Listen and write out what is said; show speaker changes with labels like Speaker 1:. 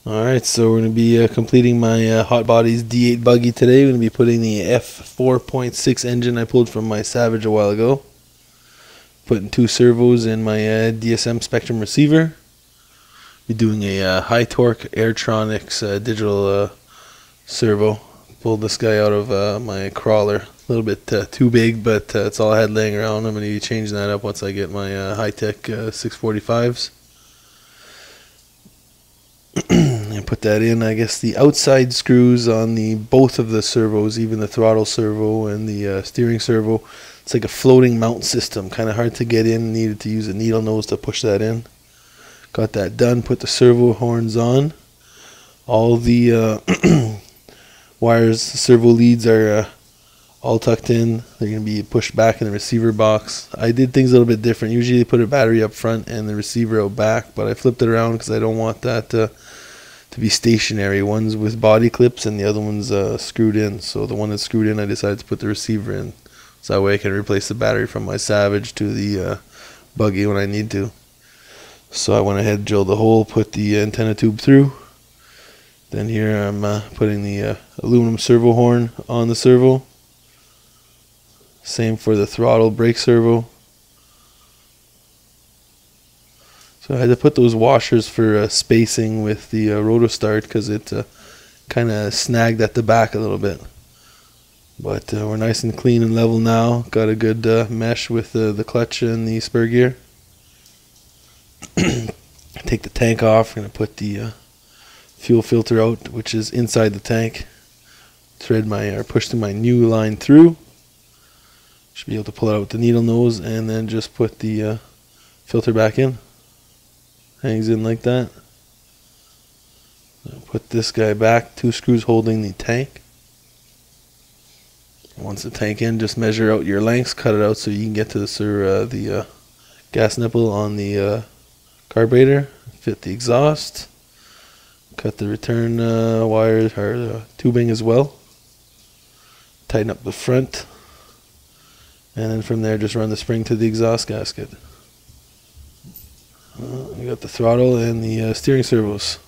Speaker 1: Alright, so we're going to be completing my Hot Bodies D8 buggy today. We're going to be putting the F4.6 engine I pulled from my Savage a while ago. Putting 2 servos in my DSM Spectrum receiver. Be doing a high torque Airtronics digital servo. Pulled this guy out of my crawler. A little bit too big, but it's all I had laying around. I'm going to be changing that up once I get my high-tech 645s. And put that in. I guess the outside screws on the both of the servos, even the throttle servo and the steering servo, it's like a floating mount system, kind of hard to get in. Needed to use a needle nose to push that in. Got that done. Put the servo horns on. All the wires, servo leads are all tucked in. They're going to be pushed back in the receiver box. I did things a little bit different. Usually they put a battery up front and the receiver out back, but I flipped it around because I don't want that to be stationary. One's with body clips and the other one's screwed in. So the one that's screwed in, I decided to put the receiver in. So that way I can replace the battery from my Savage to the buggy when I need to. So I went ahead, drilled the hole, put the antenna tube through. Then here I'm putting the aluminum servo horn on the servo. Same for the throttle brake servo. So I had to put those washers for spacing with the rotor start because it kind of snagged at the back a little bit. But we're nice and clean and level now. Got a good mesh with the clutch and the spur gear. Take the tank off. I'm going to put the fuel filter out, which is inside the tank. Thread or push my new line through. Should be able to pull it out with the needle nose and then just put the filter back in. Hangs in like that. Put this guy back, 2 screws holding the tank. Once the tank in, just measure out your lengths, cut it out so you can get to the gas nipple on the carburetor. Fit the exhaust. Cut the return wires or tubing as well. Tighten up the front. And then from there, just run the spring to the exhaust gasket. We got the throttle and the steering servos.